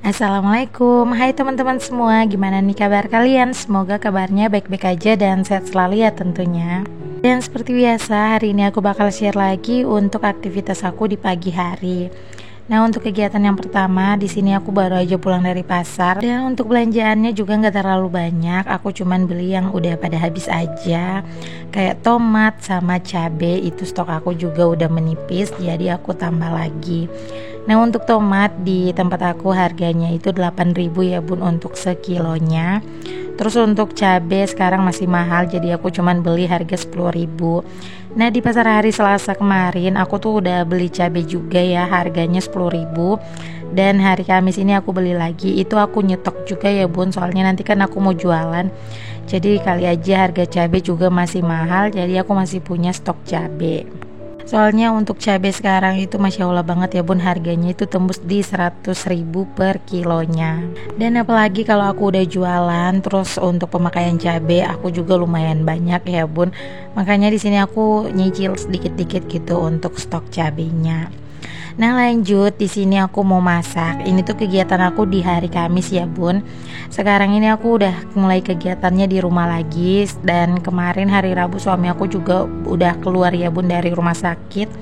Assalamualaikum, hai teman-teman semua, gimana nih kabar kalian? Semoga kabarnya baik-baik aja dan sehat selalu ya tentunya. Dan seperti biasa, hari ini aku bakal share lagi untuk aktivitas aku di pagi hari. Nah, untuk kegiatan yang pertama, di sini aku baru aja pulang dari pasar. Dan untuk belanjaannya juga nggak terlalu banyak, aku cuman beli yang udah pada habis aja. Kayak tomat sama cabe, itu stok aku juga udah menipis, jadi aku tambah lagi. Nah, untuk tomat di tempat aku harganya itu 8.000 ya bun untuk sekilonya. Terus untuk cabai sekarang masih mahal, jadi aku cuman beli harga 10.000. Nah, di pasar hari Selasa kemarin aku tuh udah beli cabai juga ya, harganya 10.000. Dan hari Kamis ini aku beli lagi, itu aku nyetok juga ya bun, soalnya nanti kan aku mau jualan. Jadi kali aja harga cabai juga masih mahal, jadi aku masih punya stok cabai. Soalnya untuk cabai sekarang itu Masya Allah banget ya bun, harganya itu tembus di 100.000 per kilonya. Dan apalagi kalau aku udah jualan, terus untuk pemakaian cabai aku juga lumayan banyak ya bun. Makanya di sini aku nyicil sedikit-dikit gitu untuk stok cabainya. Nah, lanjut, di sini aku mau masak. Ini tuh kegiatan aku di hari Kamis ya bun. Sekarang ini aku udah mulai kegiatannya di rumah lagi. Dan kemarin hari Rabu suami aku juga udah keluar ya bun dari rumah sakit.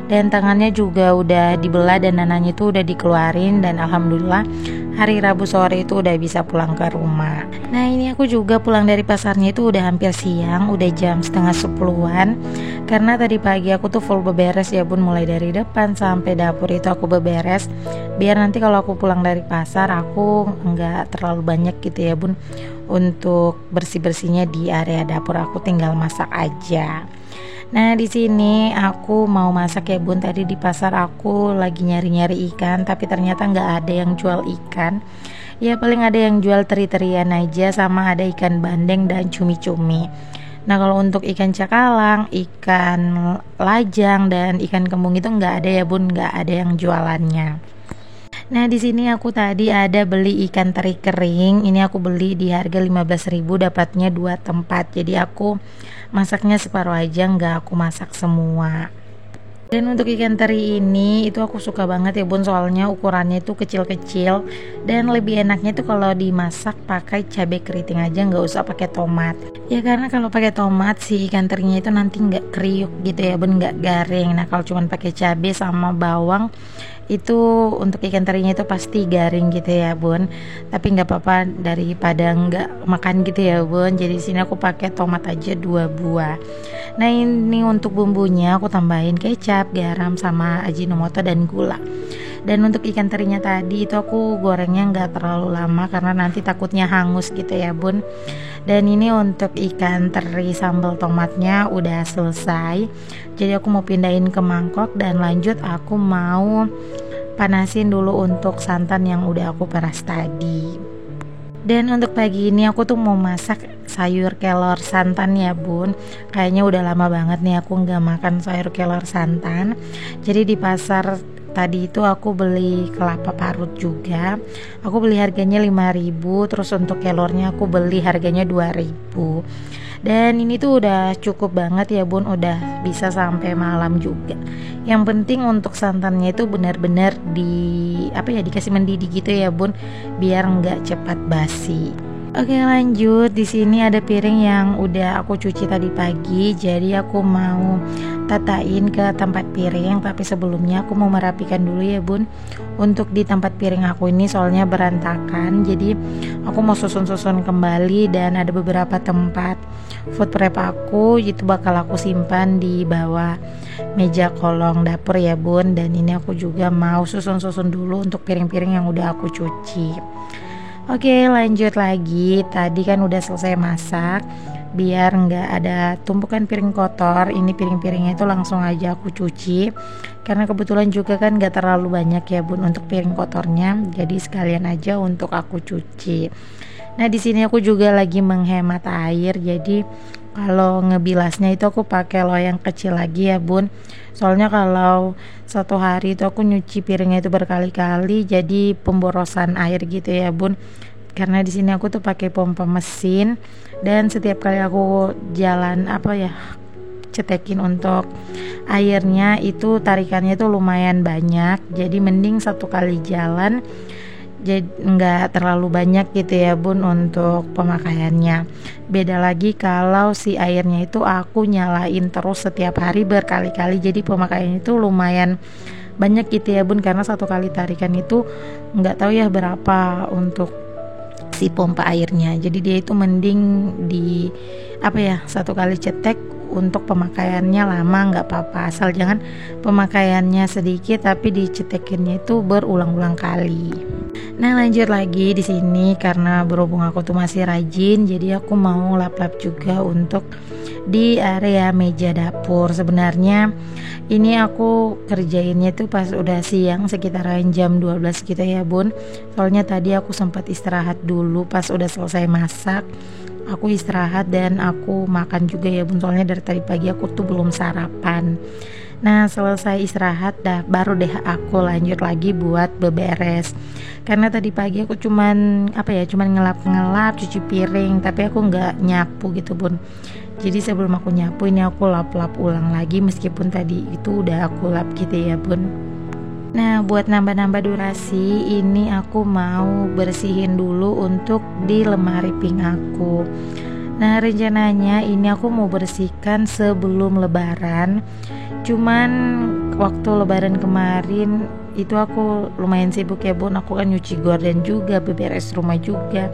Dan tangannya juga udah dibelah dan nananya itu udah dikeluarin. Dan alhamdulillah hari Rabu sore itu udah bisa pulang ke rumah. Nah, ini aku juga pulang dari pasarnya itu udah hampir siang, udah jam setengah 10-an. Karena tadi pagi aku tuh full beberes ya bun, mulai dari depan sampai dapur itu aku beberes. Biar nanti kalau aku pulang dari pasar aku nggak terlalu banyak gitu ya bun, untuk bersih-bersihnya di area dapur, aku tinggal masak aja. Nah, di sini aku mau masak ya bun. Tadi di pasar aku lagi nyari-nyari ikan, tapi ternyata nggak ada yang jual ikan. Ya paling ada yang jual teri-terian aja, sama ada ikan bandeng dan cumi-cumi. Nah, kalau untuk ikan cakalang, ikan lajang dan ikan kembung itu nggak ada ya bun, nggak ada yang jualannya. Nah, di sini aku tadi ada beli ikan teri kering. Ini aku beli di harga 15.000, dapatnya 2 tempat. Jadi aku masaknya separuh aja, nggak aku masak semua. Dan untuk ikan teri ini itu aku suka banget ya bun, soalnya ukurannya itu kecil-kecil dan lebih enaknya itu kalau dimasak pakai cabai keriting aja, nggak usah pakai tomat. Ya karena kalau pakai tomat si ikan terinya itu nanti nggak kriuk gitu ya bun, nggak garing. Nah, kalau cuma pakai cabai sama bawang itu untuk ikan terinya itu pasti garing gitu ya bun. Tapi nggak apa-apa, daripada nggak makan gitu ya bun. Jadi sini aku pakai tomat aja 2 buah. Nah, ini untuk bumbunya aku tambahin kecap, garam, sama ajinomoto dan gula. Dan untuk ikan terinya tadi itu aku gorengnya nggak terlalu lama karena nanti takutnya hangus gitu ya bun. Dan ini untuk ikan teri sambal tomatnya udah selesai. Jadi aku mau pindahin ke mangkok dan lanjut aku mau panasin dulu untuk santan yang udah aku peras tadi. Dan untuk pagi ini aku tuh mau masak sayur kelor santan ya bun. Kayaknya udah lama banget nih aku nggak makan sayur kelor santan. Jadi di pasar tadi itu aku beli kelapa parut juga. Aku beli harganya 5.000. Terus untuk kelornya aku beli harganya 2.000. Dan ini tuh udah cukup banget ya bun, udah bisa sampai malam juga. Yang penting untuk santannya itu benar-benar dikasih mendidih gitu ya bun, biar nggak cepat basi. Oke, lanjut. Di sini ada piring yang udah aku cuci tadi pagi, jadi aku mau tatain ke tempat piring. Tapi sebelumnya aku mau merapikan dulu ya bun. Untuk di tempat piring aku ini soalnya berantakan, jadi aku mau susun-susun kembali. Dan ada beberapa tempat food prep aku itu bakal aku simpan di bawah meja kolong dapur ya bun. Dan ini aku juga mau susun-susun dulu untuk piring-piring yang udah aku cuci. Oke, lanjut lagi. Tadi kan udah selesai masak, biar nggak ada tumpukan piring kotor. Ini piring-piringnya itu langsung aja aku cuci, karena kebetulan juga kan nggak terlalu banyak ya bun untuk piring kotornya. Jadi sekalian aja untuk aku cuci. Nah, di sini aku juga lagi menghemat air. Jadi kalau ngebilasnya itu aku pakai loyang kecil lagi ya bun. Soalnya kalau satu hari itu aku nyuci piringnya itu berkali-kali, jadi pemborosan air gitu ya bun. Karena di sini aku tuh pakai pompa mesin, dan setiap kali aku jalan cetekin untuk airnya itu tarikannya itu lumayan banyak. Jadi mending satu kali jalan jadi nggak terlalu banyak gitu ya bun untuk pemakaiannya. Beda lagi kalau si airnya itu aku nyalain terus setiap hari berkali-kali, jadi pemakaiannya itu lumayan banyak gitu ya bun, karena satu kali tarikan itu nggak tahu ya berapa untuk si pompa airnya. Jadi dia itu mending di satu kali cetek untuk pemakaiannya lama nggak apa-apa, asal jangan pemakaiannya sedikit tapi dicetekinnya itu berulang-ulang kali. Nah lanjut lagi di sini, karena berhubung aku tuh masih rajin, jadi aku mau lap-lap juga untuk di area meja dapur. Sebenarnya ini aku kerjainnya tuh pas udah siang, sekitaran jam 12 gitu ya bun. Soalnya tadi aku sempat istirahat dulu pas udah selesai masak. Aku istirahat dan aku makan juga ya bun, soalnya dari tadi pagi aku tuh belum sarapan. Nah selesai istirahat baru deh aku lanjut lagi buat beberes. Karena tadi pagi aku cuman ngelap-ngelap, cuci piring, tapi aku nggak nyapu gitu bun. Jadi sebelum aku nyapu ini aku lap-lap ulang lagi, meskipun tadi itu udah aku lap gitu ya bun. Nah buat nambah-nambah durasi, ini aku mau bersihin dulu untuk di lemari pink aku. Nah rencananya ini aku mau bersihkan sebelum lebaran. Cuman waktu lebaran kemarin itu aku lumayan sibuk ya bun, aku kan nyuci gorden juga, beberes rumah juga.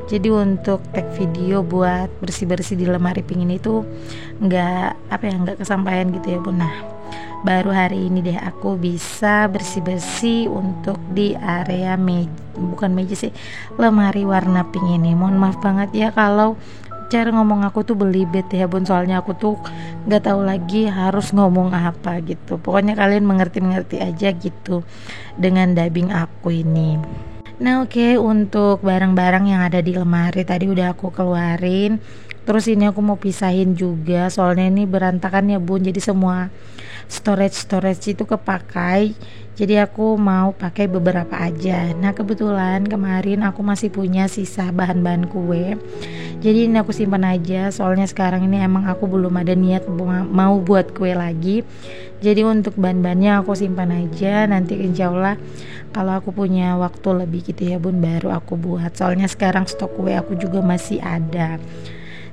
Jadi untuk tag video buat bersih-bersih di lemari pink ini tuh nggak kesampaian gitu ya bun. Nah baru hari ini deh aku bisa bersih-bersih untuk di area lemari warna pink ini. Mohon maaf banget ya kalau cara ngomong aku tuh belibet ya bun, soalnya aku tuh nggak tahu lagi harus ngomong apa gitu. Pokoknya kalian mengerti aja gitu dengan dubbing aku ini. Nah oke, untuk barang-barang yang ada di lemari tadi udah aku keluarin. Terus ini aku mau pisahin juga, soalnya ini berantakan ya bun, jadi semua storage itu kepakai. Jadi aku mau pakai beberapa aja. Nah kebetulan kemarin aku masih punya sisa bahan-bahan kue, jadi ini aku simpan aja, soalnya sekarang ini emang aku belum ada niat mau buat kue lagi. Jadi untuk bahan-bahannya aku simpan aja, nanti insya Allah kalau aku punya waktu lebih gitu ya bun baru aku buat. Soalnya sekarang stok kue aku juga masih ada.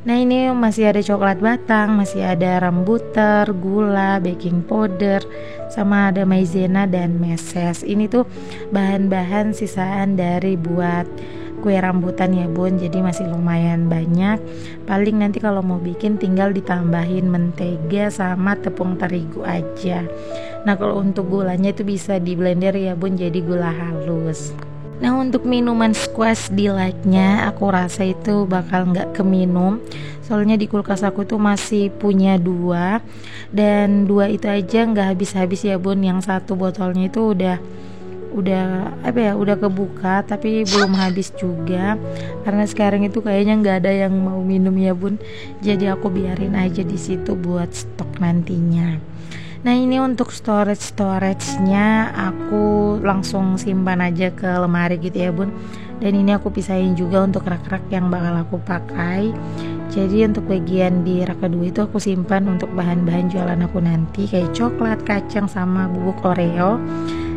Nah ini masih ada coklat batang, masih ada rambuter, gula, baking powder, sama ada maizena dan meses. Ini tuh bahan-bahan sisaan dari buat kue rambutan ya bun, jadi masih lumayan banyak. Paling nanti kalau mau bikin tinggal ditambahin mentega sama tepung terigu aja. Nah kalau untuk gulanya itu bisa di blender ya bun, jadi gula halus. Nah untuk minuman squash delightnya aku rasa itu bakal nggak keminum, soalnya di kulkas aku tuh masih punya 2, dan 2 itu aja nggak habis-habis ya bun. Yang satu botolnya itu udah kebuka tapi belum habis juga, karena sekarang itu kayaknya nggak ada yang mau minum ya bun, jadi aku biarin aja di situ buat stok nantinya. Nah ini untuk storage-nya aku langsung simpan aja ke lemari gitu ya bun. Dan ini aku pisahin juga untuk rak-rak yang bakal aku pakai. Jadi untuk bagian di rak kedua itu aku simpan untuk bahan-bahan jualan aku nanti, kayak coklat, kacang, sama bubuk Oreo.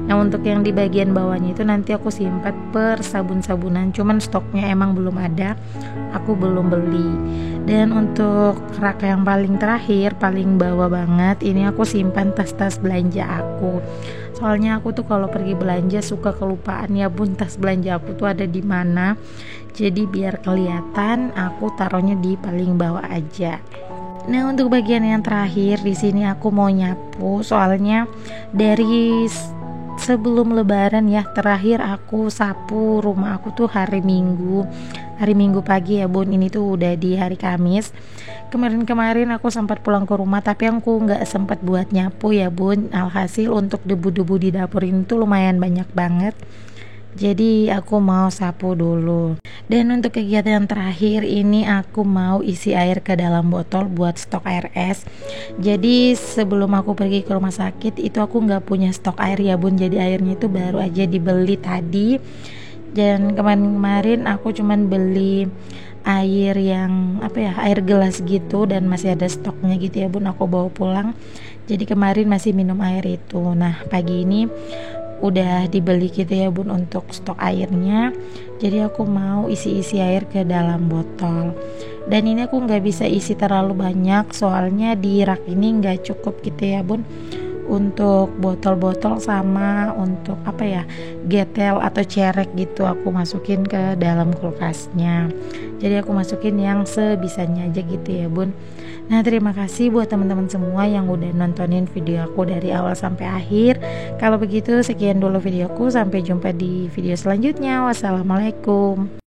Nah untuk yang di bagian bawahnya itu nanti aku simpan per sabun-sabunan, cuman stoknya emang belum ada, aku belum beli. Dan untuk rak yang paling terakhir, paling bawah banget, ini aku simpan tas-tas belanja aku. Soalnya aku tuh kalau pergi belanja suka kelupaan ya bun, tas belanja aku tuh ada di mana. Jadi biar kelihatan aku taruhnya di paling bawah aja. Nah untuk bagian yang terakhir di sini aku mau nyapu, soalnya dari sebelum lebaran ya, terakhir aku sapu rumah aku tuh hari Minggu pagi ya bun. Ini tuh udah di hari Kamis. Kemarin aku sempat pulang ke rumah tapi aku nggak sempat buat nyapu ya bun. Alhasil untuk debu-debu di dapur ini tuh lumayan banyak banget, jadi aku mau sapu dulu. Dan untuk kegiatan terakhir ini aku mau isi air ke dalam botol buat stok air es. Jadi sebelum aku pergi ke rumah sakit itu aku nggak punya stok air ya bun, jadi airnya itu baru aja dibeli tadi. Dan kemarin aku cuman beli air yang air gelas gitu, dan masih ada stoknya gitu ya bun, aku bawa pulang. Jadi kemarin masih minum air itu. Nah pagi ini udah dibeli gitu ya bun untuk stok airnya. Jadi aku mau isi-isi air ke dalam botol. Dan ini aku nggak bisa isi terlalu banyak soalnya di rak ini nggak cukup gitu ya bun untuk botol-botol sama untuk apa ya, getel atau cerek gitu aku masukin ke dalam kulkasnya. Jadi aku masukin yang sebisanya aja gitu ya bun. Nah, terima kasih buat teman-teman semua yang udah nontonin video aku dari awal sampai akhir. Kalau begitu sekian dulu videoku, sampai jumpa di video selanjutnya. Wassalamualaikum.